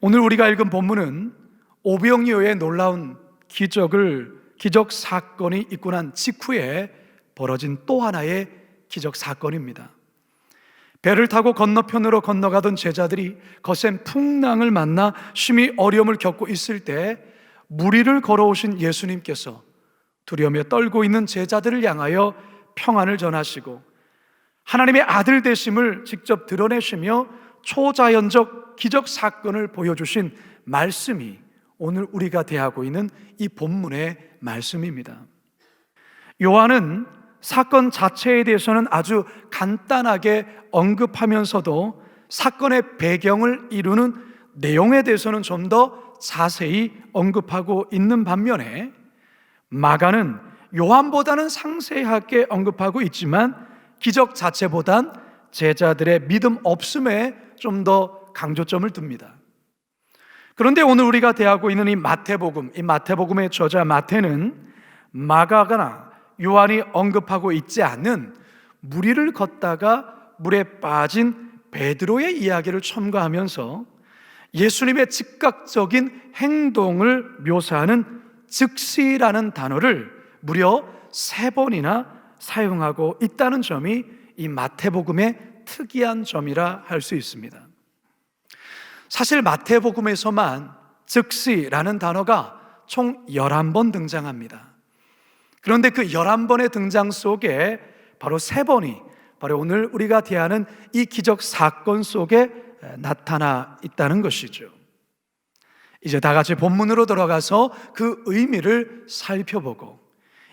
오늘 우리가 읽은 본문은 오병이어의 놀라운 기적 사건이 있고 난 직후에 벌어진 또 하나의 기적 사건입니다. 배를 타고 건너편으로 건너가던 제자들이 거센 풍랑을 만나 심히 어려움을 겪고 있을 때 무리를 걸어오신 예수님께서 두려움에 떨고 있는 제자들을 향하여 평안을 전하시고 하나님의 아들 되심을 직접 드러내시며 초자연적 기적 사건을 보여주신 말씀이 오늘 우리가 대하고 있는 이 본문의 말씀입니다. 요한은 사건 자체에 대해서는 아주 간단하게 언급하면서도 사건의 배경을 이루는 내용에 대해서는 좀 더 자세히 언급하고 있는 반면에 마가는 요한보다는 상세하게 언급하고 있지만 기적 자체보단 제자들의 믿음 없음에 좀 더 강조점을 둡니다. 그런데 오늘 우리가 대하고 있는 이 마태복음의 저자 마태는 마가나 요한이 언급하고 있지 않는 무리를 걷다가 물에 빠진 베드로의 이야기를 첨가하면서 예수님의 즉각적인 행동을 묘사하는 즉시라는 단어를 무려 3번이나 사용하고 있다는 점이 이 마태복음의 특이한 점이라 할 수 있습니다. 사실 마태복음에서만 즉시라는 단어가 총 11번 등장합니다. 그런데 그 11번의 등장 속에 바로 3번이 바로 오늘 우리가 대하는 이 기적 사건 속에 나타나 있다는 것이죠. 이제 다 같이 본문으로 들어가서 그 의미를 살펴보고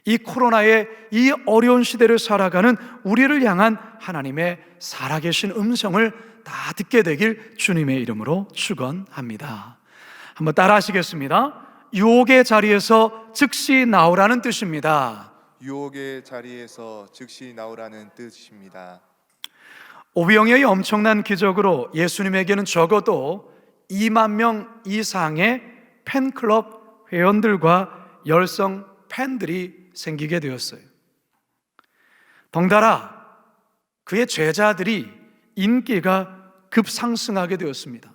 이 코로나의 이 어려운 시대를 살아가는 우리를 향한 하나님의 살아계신 음성을 다 듣게 되길 주님의 이름으로 축원합니다. 한번 따라 하시겠습니다. 유혹의 자리에서 즉시 나오라는 뜻입니다. 유혹의 자리에서 즉시 나오라는 뜻입니다. 오병이어의 엄청난 기적으로 예수님에게는 적어도 2만 명 이상의 팬클럽 회원들과 열성 팬들이 생기게 되었어요. 덩달아 그의 제자들이 인기가 급상승하게 되었습니다.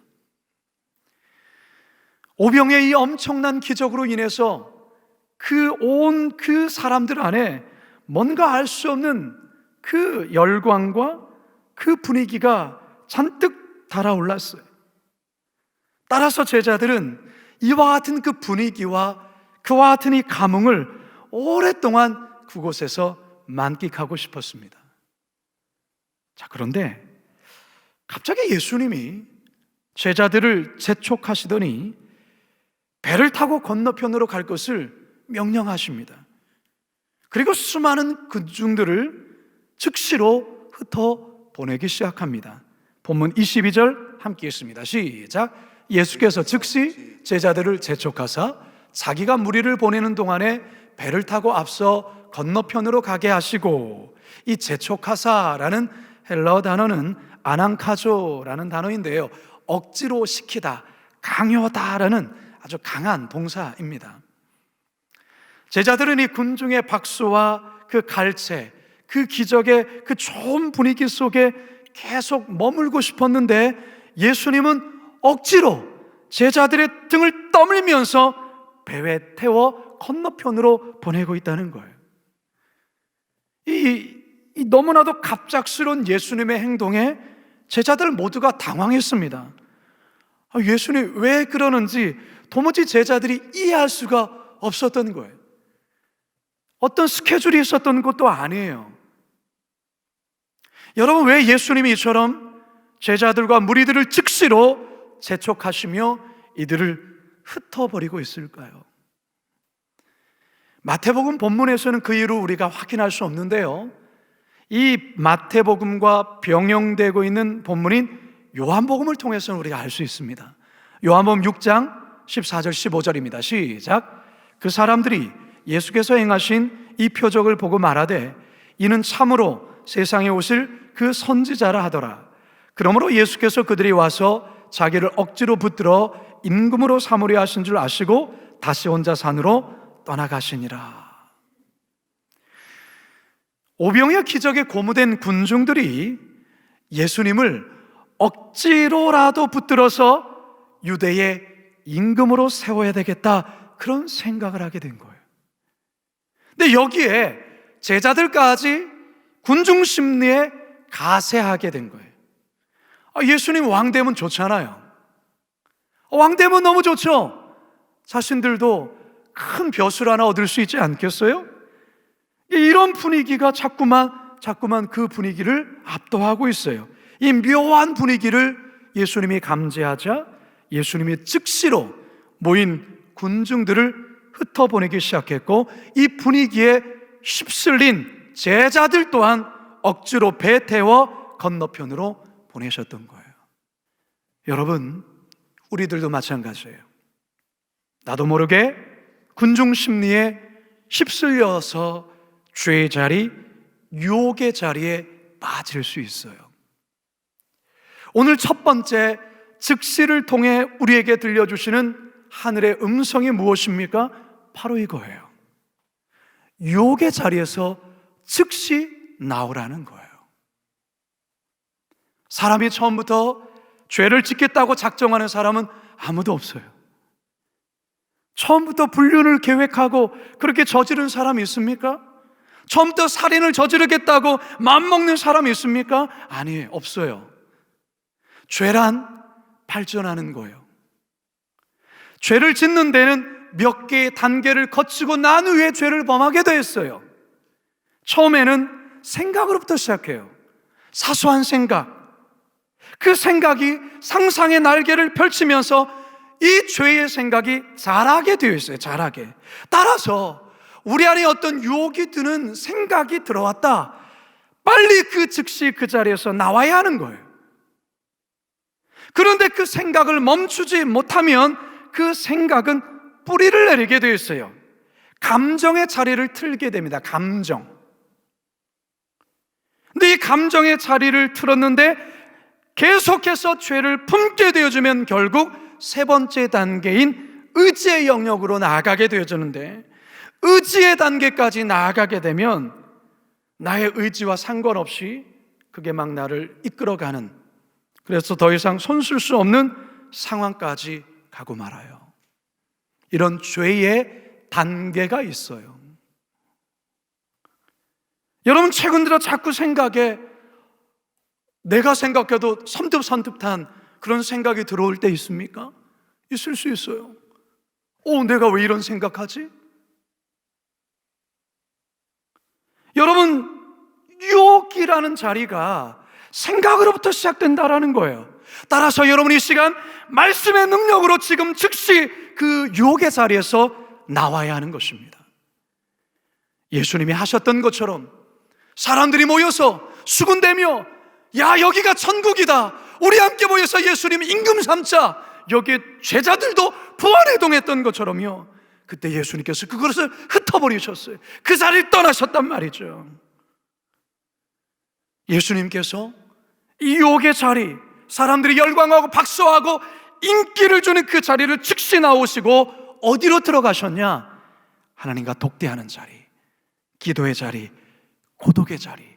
오병이어의 이 엄청난 기적으로 인해서 그 사람들 안에 뭔가 알 수 없는 그 열광과 그 분위기가 잔뜩 달아올랐어요. 따라서 제자들은 이와 같은 그 분위기와 그와 같은 이 감흥을 오랫동안 그곳에서 만끽하고 싶었습니다. 자, 그런데 갑자기 예수님이 제자들을 재촉하시더니 배를 타고 건너편으로 갈 것을 명령하십니다. 그리고 수많은 군중들을 즉시로 흩어 보내기 시작합니다. 본문 22절 함께 읽습니다. 시작. 예수께서 즉시 제자들을 재촉하사 자기가 무리를 보내는 동안에 배를 타고 앞서 건너편으로 가게 하시고, 이 재촉하사라는 헬라어 단어는 아낭카조라는 단어인데요, 억지로 시키다, 강요다라는 아주 강한 동사입니다. 제자들은 이 군중의 박수와 그 갈채, 그 기적의 그 좋은 분위기 속에 계속 머물고 싶었는데 예수님은 억지로 제자들의 등을 떠밀면서 배에 태워 건너편으로 보내고 있다는 거예요. 이 너무나도 갑작스러운 예수님의 행동에 제자들 모두가 당황했습니다. 예수님 왜 그러는지 도무지 제자들이 이해할 수가 없었던 거예요. 어떤 스케줄이 있었던 것도 아니에요. 여러분, 왜 예수님이 이처럼 제자들과 무리들을 즉시로 재촉하시며 이들을 흩어버리고 있을까요? 마태복음 본문에서는 그 이유를 우리가 확인할 수 없는데요, 이 마태복음과 병영되고 있는 본문인 요한복음을 통해서는 우리가 알 수 있습니다. 요한복음 6장 14절 15절입니다. 시작. 그 사람들이 예수께서 행하신 이 표적을 보고 말하되 이는 참으로 세상에 오실 그 선지자라 하더라. 그러므로 예수께서 그들이 와서 자기를 억지로 붙들어 임금으로 삼으려 하신 줄 아시고 다시 혼자 산으로 떠나가시니라. 오병이어 기적에 고무된 군중들이 예수님을 억지로라도 붙들어서 유대의 임금으로 세워야 되겠다, 그런 생각을 하게 된 거예요. 근데 여기에 제자들까지 군중 심리에 가세하게 된 거예요. 예수님 왕되면 좋잖아요. 왕되면 너무 좋죠. 자신들도 큰 벼슬 하나 얻을 수 있지 않겠어요? 이런 분위기가 자꾸만 그 분위기를 압도하고 있어요. 이 묘한 분위기를 예수님이 감지하자 예수님이 즉시로 모인 군중들을 흩어보내기 시작했고, 이 분위기에 휩쓸린 제자들 또한 억지로 배 태워 건너편으로 보내셨던 거예요. 여러분, 우리들도 마찬가지예요. 나도 모르게 군중 심리에 휩쓸려서 죄의 자리, 유혹의 자리에 빠질 수 있어요. 오늘 첫 번째, 즉시를 통해 우리에게 들려주시는 하늘의 음성이 무엇입니까? 바로 이거예요. 유혹의 자리에서 즉시 나오라는 거예요. 사람이 처음부터 죄를 짓겠다고 작정하는 사람은 아무도 없어요. 처음부터 불륜을 계획하고 그렇게 저지른 사람이 있습니까? 처음부터 살인을 저지르겠다고 마음먹는 사람이 있습니까? 아니, 없어요. 죄란 발전하는 거예요. 죄를 짓는 데는 몇 개의 단계를 거치고 난 후에 죄를 범하게 되었어요. 처음에는 생각으로부터 시작해요. 사소한 생각. 그 생각이 상상의 날개를 펼치면서 이 죄의 생각이 자라게 되어 있어요. 자라게. 따라서 우리 안에 어떤 유혹이 드는 생각이 들어왔다, 빨리 즉시 그 자리에서 나와야 하는 거예요. 그런데 그 생각을 멈추지 못하면 그 생각은 뿌리를 내리게 되어 있어요. 감정의 자리를 틀게 됩니다. 감정. 근데 이 감정의 자리를 틀었는데 계속해서 죄를 품게 되어주면 결국 세 번째 단계인 의지의 영역으로 나아가게 되어지는데, 의지의 단계까지 나아가게 되면 나의 의지와 상관없이 그게 막 나를 이끌어가는, 그래서 더 이상 손쓸 수 없는 상황까지 가고 말아요. 이런 죄의 단계가 있어요. 여러분, 최근 들어 자꾸 생각에, 내가 생각해도 선뜻한 그런 생각이 들어올 때 있습니까? 있을 수 있어요. 내가 왜 이런 생각하지? 여러분, 유혹이라는 자리가 생각으로부터 시작된다라는 거예요. 따라서 여러분, 이 시간 말씀의 능력으로 지금 즉시 그 유혹의 자리에서 나와야 하는 것입니다. 예수님이 하셨던 것처럼 사람들이 모여서 수군대며, 야, 여기가 천국이다, 우리 함께 모여서 예수님 임금 삼자, 여기에 제자들도 부활해동했던 것처럼요, 그때 예수님께서 그것을 흩어버리셨어요. 그 자리를 떠나셨단 말이죠. 예수님께서 이 유혹의 자리, 사람들이 열광하고 박수하고 인기를 주는 그 자리를 즉시 나오시고 어디로 들어가셨냐? 하나님과 독대하는 자리, 기도의 자리, 고독의 자리,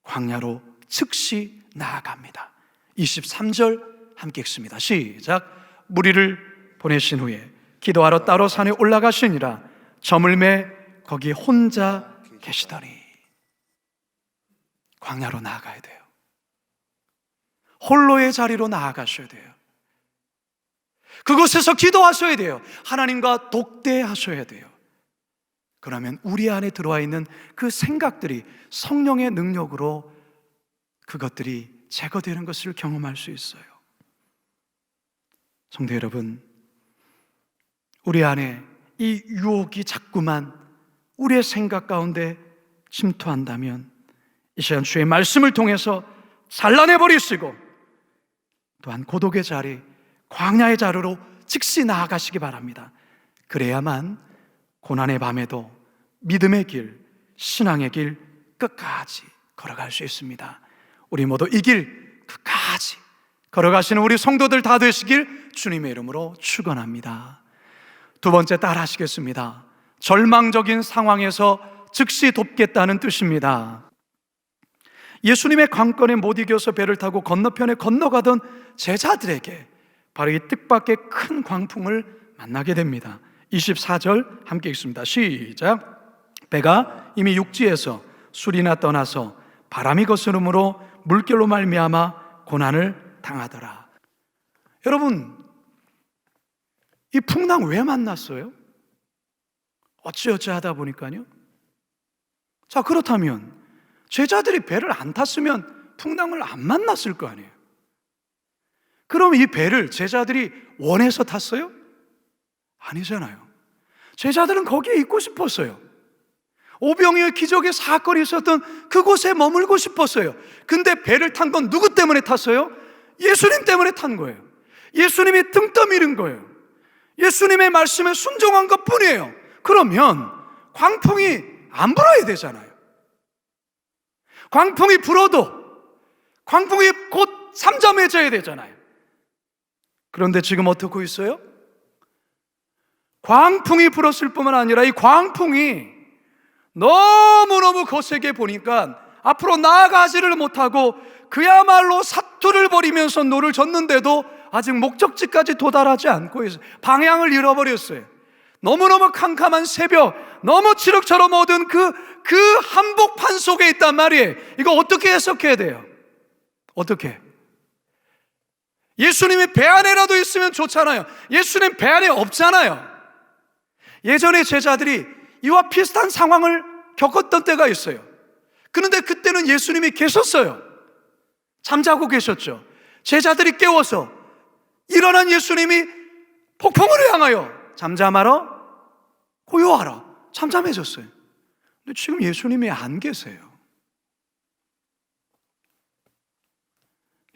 광야로 즉시 나아갑니다. 23절 함께 읽습니다. 시작. 무리를 보내신 후에 기도하러 따로 산에 올라가시니라. 저물매 거기 혼자 계시더니. 광야로 나아가야 돼요. 홀로의 자리로 나아가셔야 돼요. 그곳에서 기도하셔야 돼요. 하나님과 독대하셔야 돼요. 그러면 우리 안에 들어와 있는 그 생각들이 성령의 능력으로 그것들이 제거되는 것을 경험할 수 있어요. 성도 여러분, 우리 안에 이 유혹이 자꾸만 우리의 생각 가운데 침투한다면 이 시간 주의 말씀을 통해서 잘라내버리시고, 또한 고독의 자리, 광야의 자리로 즉시 나아가시기 바랍니다. 그래야만 고난의 밤에도 믿음의 길, 신앙의 길 끝까지 걸어갈 수 있습니다. 우리 모두 이 길 끝까지 걸어가시는 우리 성도들 다 되시길 주님의 이름으로 축원합니다. 두 번째, 따라 하시겠습니다. 절망적인 상황에서 즉시 돕겠다는 뜻입니다. 예수님의 관건에 못 이겨서 배를 타고 건너편에 건너가던 제자들에게 바로 이 뜻밖의 큰 광풍을 만나게 됩니다. 24절 함께 읽습니다. 시작. 배가 이미 육지에서 술이나 떠나서 바람이 거스름으로 물결로 말미암아 고난을 당하더라. 여러분, 이 풍랑 왜 만났어요? 어찌어찌 하다 보니까요. 자, 그렇다면 제자들이 배를 안 탔으면 풍랑을 안 만났을 거 아니에요. 그럼 이 배를 제자들이 원해서 탔어요? 아니잖아요. 제자들은 거기에 있고 싶었어요. 오병이어 기적의 사건이 있었던 그곳에 머물고 싶었어요. 근데 배를 탄 건 누구 때문에 탔어요? 예수님 때문에 탄 거예요. 예수님이 등 떠미는 거예요. 예수님의 말씀에 순종한 것 뿐이에요. 그러면 광풍이 안 불어야 되잖아요. 광풍이 불어도 광풍이 곧 잠잠해져야 되잖아요. 그런데 지금 어떻게 있어요? 광풍이 불었을 뿐만 아니라 이 광풍이 너무너무 거세게 보니까 앞으로 나아가지를 못하고 그야말로 사투를 벌이면서 노를 졌는데도 아직 목적지까지 도달하지 않고 있어요. 방향을 잃어버렸어요. 너무너무 캄캄한 새벽, 너무 칠흑처럼 어두운 그 한복판 속에 있단 말이에요. 이거 어떻게 해석해야 돼요? 어떻게? 예수님이 배 안에라도 있으면 좋잖아요. 예수님 배 안에 없잖아요. 예전에 제자들이 이와 비슷한 상황을 겪었던 때가 있어요. 그런데 그때는 예수님이 계셨어요. 잠자고 계셨죠. 제자들이 깨워서 일어난 예수님이 폭풍을 향하여 잠잠하라, 고요하라, 잠잠해졌어요. 근데 지금 예수님이 안 계세요.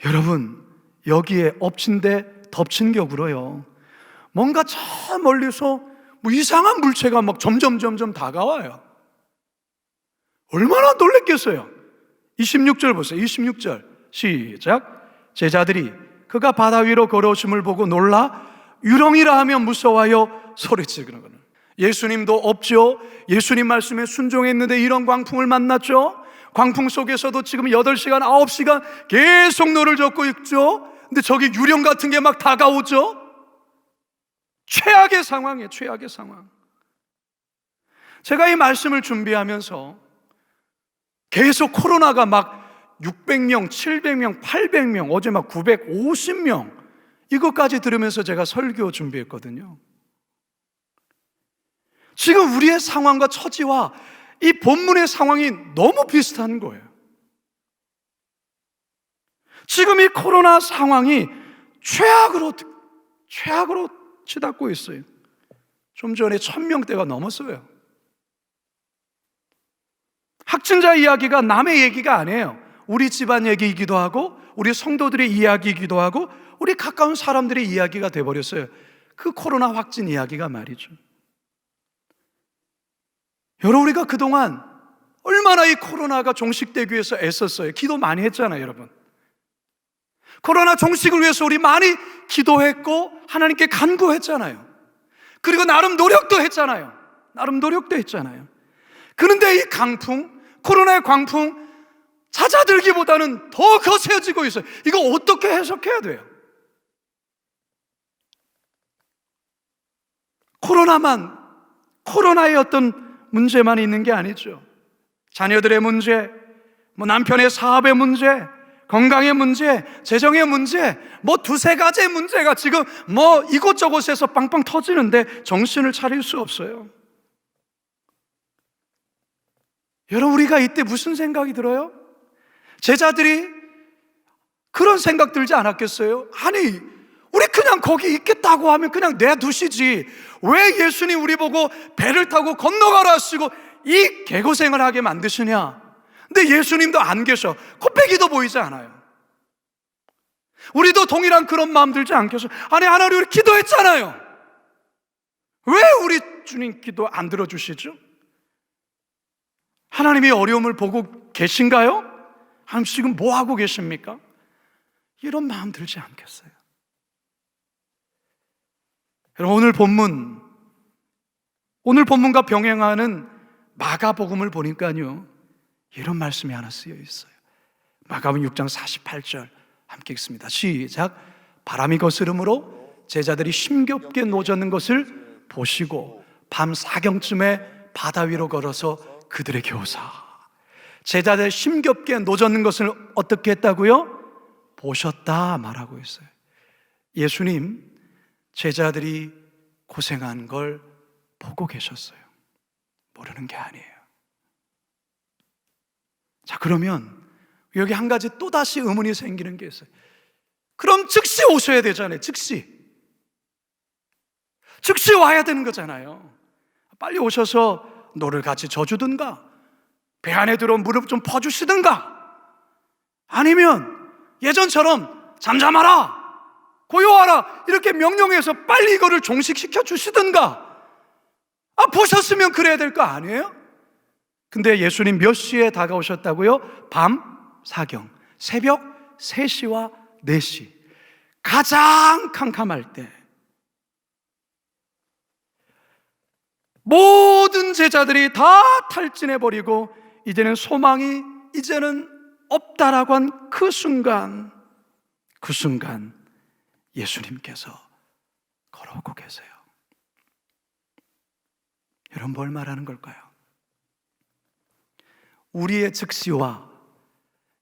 여러분, 여기에 엎친 데 덮친 격으로요, 뭔가 저 멀리서 뭐 이상한 물체가 막 점점 다가와요. 얼마나 놀랬겠어요. 26절 보세요. 26절 시작. 제자들이 그가 바다 위로 걸어오심을 보고 놀라 유령이라 하며 무서워하여 소리치는 거는, 예수님도 없죠. 예수님 말씀에 순종했는데 이런 광풍을 만났죠. 광풍 속에서도 지금 8시간 9시간 계속 노를 젓고 있죠. 근데 저기 유령 같은 게 막 다가오죠. 최악의 상황이에요. 최악의 상황. 제가 이 말씀을 준비하면서 계속 코로나가 막 600명, 700명, 800명, 어제 막 950명, 이것까지 들으면서 제가 설교 준비했거든요. 지금 우리의 상황과 처지와 이 본문의 상황이 너무 비슷한 거예요. 지금 이 코로나 상황이 최악으로 치닫고 있어요. 좀 전에 1000명대가 넘었어요. 확진자 이야기가 남의 얘기가 아니에요. 우리 집안 얘기이기도 하고 우리 성도들의 이야기이기도 하고 우리 가까운 사람들의 이야기가 돼버렸어요. 그 코로나 확진 이야기가 말이죠. 여러분, 우리가 그동안 얼마나 이 코로나가 종식되기 위해서 애썼어요. 기도 많이 했잖아요, 여러분. 코로나 종식을 위해서 우리 많이 기도했고 하나님께 간구했잖아요. 그리고 나름 노력도 했잖아요. 그런데 이 강풍, 코로나의 광풍 잦아들기보다는 더 거세지고 있어요. 이거 어떻게 해석해야 돼요? 코로나의 어떤 문제만 있는 게 아니죠. 자녀들의 문제, 뭐 남편의 사업의 문제, 건강의 문제, 재정의 문제, 뭐 두세 가지의 문제가 지금 뭐 이곳저곳에서 빵빵 터지는데 정신을 차릴 수 없어요. 여러분, 우리가 이때 무슨 생각이 들어요? 제자들이 그런 생각 들지 않았겠어요? 아니, 우리 그냥 거기 있겠다고 하면 그냥 내두시지, 왜 예수님 우리 보고 배를 타고 건너가라 하시고 이 개고생을 하게 만드시냐? 근데 예수님도 안 계셔. 코빼기도 보이지 않아요. 우리도 동일한 그런 마음 들지 않겠어요? 아니, 하나님, 우리 기도했잖아요. 왜 우리 주님 기도 안 들어주시죠? 하나님이 어려움을 보고 계신가요? 하나님 지금 뭐 하고 계십니까? 이런 마음 들지 않겠어요? 여러분, 오늘 본문과 병행하는 마가복음을 보니까요, 이런 말씀이 하나 쓰여 있어요. 마가복음 6장 48절 함께 읽습니다. 시작. 바람이 거스름으로 제자들이 힘겹게 노젓는 것을 보시고 밤 사경쯤에 바다 위로 걸어서 그들에게 오사. 제자들 힘겹게 노젓는 것을 어떻게 했다고요? 보셨다 말하고 있어요. 예수님, 제자들이 고생한 걸 보고 계셨어요. 모르는 게 아니에요. 자, 그러면 여기 한 가지 또다시 의문이 생기는 게 있어요. 그럼 즉시 오셔야 되잖아요. 즉시 와야 되는 거잖아요. 빨리 오셔서 노를 같이 져주든가, 배 안에 들어온 무릎 좀 퍼주시든가, 아니면 예전처럼 잠잠하라, 고요하라 이렇게 명령해서 빨리 이거를 종식시켜 주시든가. 보셨으면 그래야 될 거 아니에요? 근데 예수님 몇 시에 다가오셨다고요? 밤 사경, 새벽 3시와 4시, 가장 캄캄할 때 모든 제자들이 다 탈진해버리고 이제는 소망이 이제는 없다라고 한 그 순간 예수님께서 걸어오고 계세요. 여러분, 뭘 말하는 걸까요? 우리의 즉시와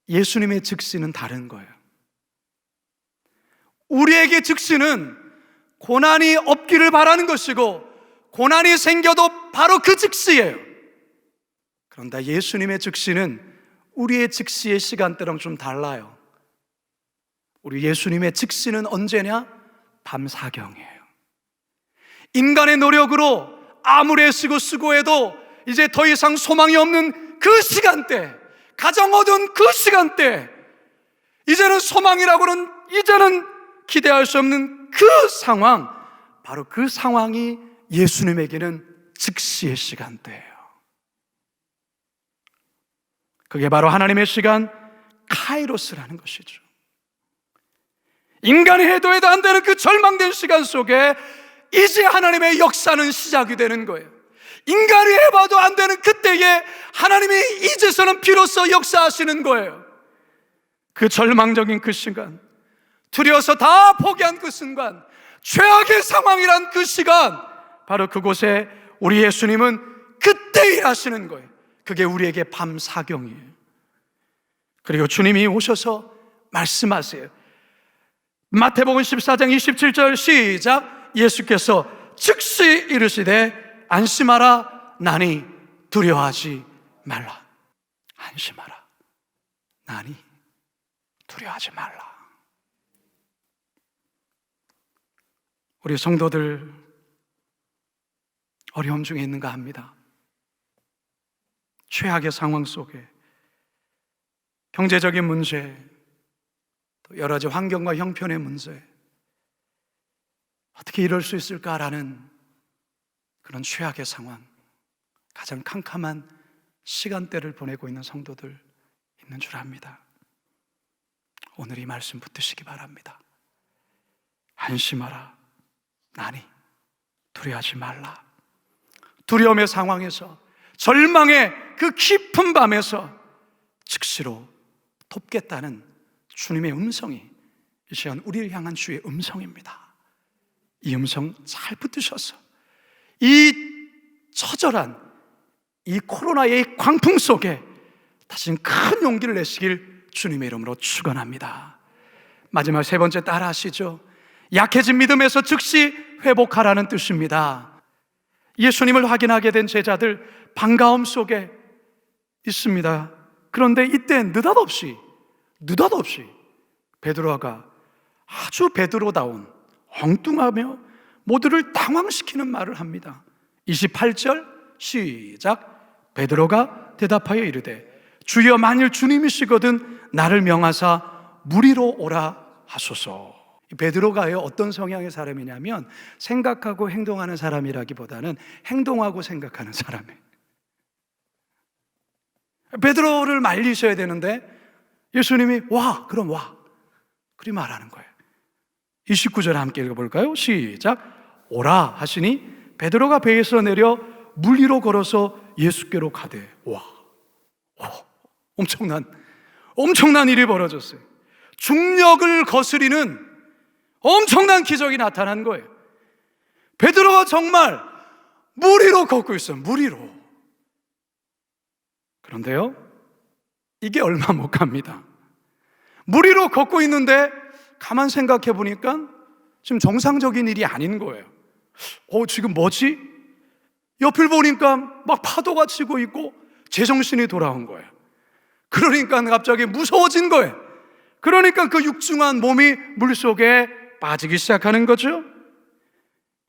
예수님의 즉시는 다른 거예요. 우리에게 즉시는 고난이 없기를 바라는 것이고, 고난이 생겨도 바로 그 즉시예요. 그런데 예수님의 즉시는 우리의 즉시의 시간대랑 좀 달라요. 우리 예수님의 즉시는 언제냐? 밤 사경이에요. 인간의 노력으로 아무리 애쓰고 수고해도 이제 더 이상 소망이 없는 그 시간대, 가장 어두운 그 시간대, 이제는 소망이라고는 이제는 기대할 수 없는 그 상황, 바로 그 상황이 예수님에게는 즉시의 시간대예요. 그게 바로 하나님의 시간, 카이로스라는 것이죠. 인간이 해도 안 되는 그 절망된 시간 속에 이제 하나님의 역사는 시작이 되는 거예요. 인간이 해봐도 안 되는 그때에 하나님이 이제서는 비로소 역사하시는 거예요. 그 절망적인 그 시간, 두려워서 다 포기한 그 순간, 최악의 상황이란 그 시간, 바로 그곳에 우리 예수님은 그때 일하시는 거예요. 그게 우리에게 밤 사경이에요. 그리고 주님이 오셔서 말씀하세요. 마태복음 14장 27절 시작. 예수께서 즉시 이르시되 안심하라, 나니 두려워하지 말라. 안심하라, 나니 두려워하지 말라. 우리 성도들 어려움 중에 있는가 합니다. 최악의 상황 속에 경제적인 문제, 또 여러 가지 환경과 형편의 문제, 어떻게 이럴 수 있을까라는 그런 최악의 상황, 가장 캄캄한 시간대를 보내고 있는 성도들 있는 줄 압니다. 오늘 이 말씀 붙드시기 바랍니다. 안심하라, 나니 두려워하지 말라. 두려움의 상황에서, 절망의 그 깊은 밤에서 즉시로 돕겠다는 주님의 음성이 이 시간 우리를 향한 주의 음성입니다. 이 음성 잘 붙드셔서 이 처절한 이 코로나의 광풍 속에 다시는 큰 용기를 내시길 주님의 이름으로 축원합니다. 마지막 세 번째 따라 하시죠. 약해진 믿음에서 즉시 회복하라는 뜻입니다. 예수님을 확인하게 된 제자들 반가움 속에 있습니다. 그런데 이때 느닷없이 베드로가 아주 베드로다운 엉뚱하며 모두를 당황시키는 말을 합니다. 28절 시작. 베드로가 대답하여 이르되 주여, 만일 주님이시거든 나를 명하사 무리로 오라 하소서. 베드로가요, 어떤 성향의 사람이냐면 생각하고 행동하는 사람이라기보다는 행동하고 생각하는 사람이에요. 베드로를 말리셔야 되는데 예수님이 와, 그럼 와, 그리 말하는 거예요. 29절 함께 읽어볼까요? 시작. 오라 하시니 베드로가 배에서 내려 물 위로 걸어서 예수께로 가되 와, 엄청난 일이 벌어졌어요. 중력을 거스리는 엄청난 기적이 나타난 거예요. 베드로가 정말 물 위로 걷고 있어요. 물 위로. 그런데요, 이게 얼마 못 갑니다. 물 위로 걷고 있는데 가만 생각해 보니까 지금 정상적인 일이 아닌 거예요. 지금 뭐지? 옆을 보니까 막 파도가 치고 있고 제정신이 돌아온 거예요. 그러니까 갑자기 무서워진 거예요. 그러니까 그 육중한 몸이 물속에 빠지기 시작하는 거죠.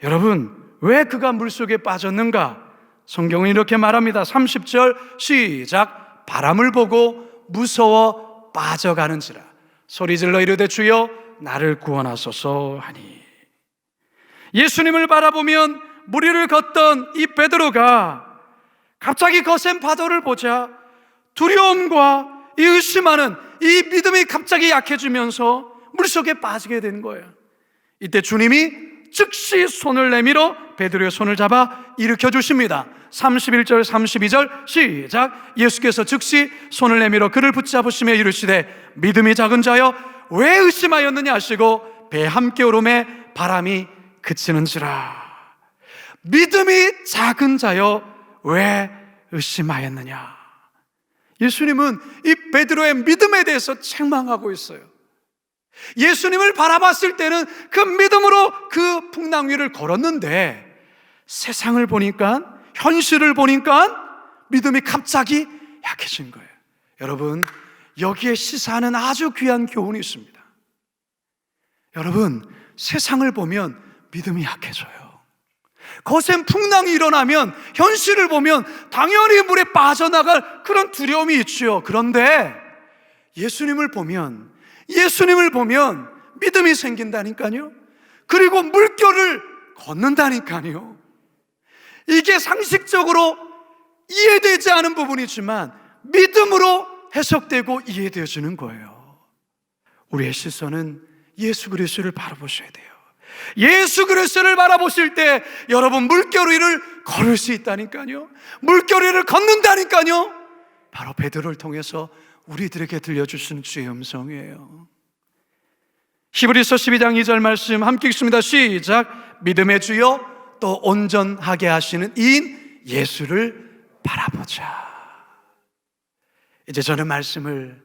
여러분, 왜 그가 물속에 빠졌는가? 성경은 이렇게 말합니다. 30절 시작. 바람을 보고 무서워 빠져가는지라 소리질러 이르되 주여 나를 구원하소서 하니. 예수님을 바라보면 물 위를 걷던 이 베드로가 갑자기 거센 파도를 보자 두려움과 이 의심하는 이 믿음이 갑자기 약해지면서 물속에 빠지게 된 거예요. 이때 주님이 즉시 손을 내밀어 베드로의 손을 잡아 일으켜 주십니다. 31절 32절 시작. 예수께서 즉시 손을 내밀어 그를 붙잡으시며 이르시되 믿음이 작은 자여 왜 의심하였느냐 하시고 배 함께 오름에 바람이 그치는지라. 믿음이 작은 자여 왜 의심하였느냐. 예수님은 이 베드로의 믿음에 대해서 책망하고 있어요. 예수님을 바라봤을 때는 그 믿음으로 그 풍랑 위를 걸었는데 세상을 보니까, 현실을 보니까 믿음이 갑자기 약해진 거예요. 여러분, 여기에 시사하는 아주 귀한 교훈이 있습니다. 여러분, 세상을 보면 믿음이 약해져요. 거센 풍랑이 일어나면, 현실을 보면 당연히 물에 빠져나갈 그런 두려움이 있죠. 그런데 예수님을 보면 믿음이 생긴다니까요. 그리고 물결을 걷는다니까요. 이게 상식적으로 이해되지 않은 부분이지만 믿음으로 해석되고 이해되어지는 거예요. 우리의 시선은 예수 그리스도를 바라보셔야 돼요. 예수 그리스도를 바라보실 때 여러분 물결 위를 걸을 수 있다니까요. 물결 위를 걷는다니까요. 바로 베드로를 통해서 우리들에게 들려주신 주의 음성이에요. 히브리서 12장 2절 말씀 함께 읽습니다. 시작. 믿음의 주여 또 온전하게 하시는 이인 예수를 바라보자. 이제 저는 말씀을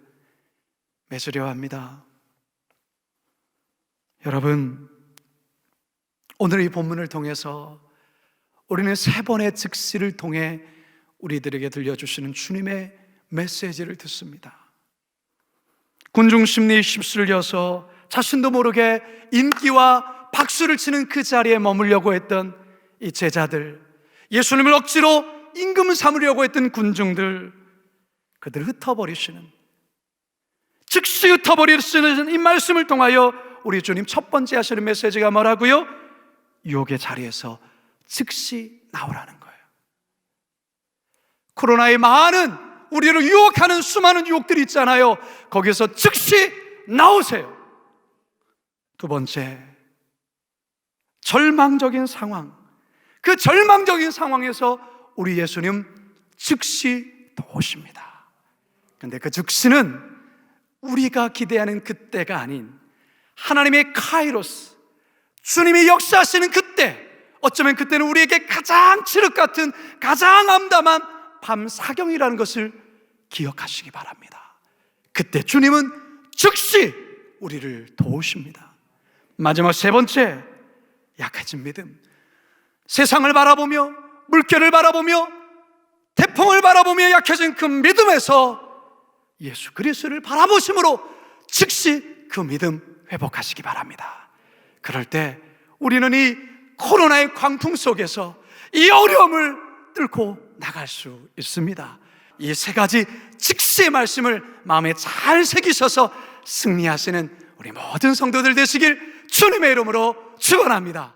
맺으려 합니다. 여러분, 오늘 이 본문을 통해서 우리는 세 번의 즉시를 통해 우리들에게 들려주시는 주님의 메시지를 듣습니다. 군중심리에 휩쓸려서 자신도 모르게 인기와 박수를 치는 그 자리에 머물려고 했던 이 제자들, 예수님을 억지로 임금 삼으려고 했던 군중들, 그들을 흩어버리시는, 즉시 흩어버리시는 이 말씀을 통하여 우리 주님 첫 번째 하시는 메시지가 뭐라고요? 유혹의 자리에서 즉시 나오라는 거예요. 코로나의 많은 우리를 유혹하는 수많은 유혹들이 있잖아요. 거기서 즉시 나오세요. 두 번째, 절망적인 상황, 그 절망적인 상황에서 우리 예수님 즉시 오십니다. 그런데 그 즉시는 우리가 기대하는 그때가 아닌 하나님의 카이로스, 주님이 역사하시는 그때, 어쩌면 그때는 우리에게 가장 칠흑 같은, 가장 암담한 밤 사경이라는 것을 기억하시기 바랍니다. 그때 주님은 즉시 우리를 도우십니다. 마지막 세 번째, 약해진 믿음. 세상을 바라보며, 물결을 바라보며, 태풍을 바라보며 약해진 그 믿음에서 예수 그리스도를 바라보심으로 즉시 그 믿음 회복하시기 바랍니다. 그럴 때 우리는 이 코로나의 광풍 속에서 이 어려움을 뚫고 나갈 수 있습니다. 이 세 가지 즉시의 말씀을 마음에 잘 새기셔서 승리하시는 우리 모든 성도들 되시길 주님의 이름으로 축원합니다.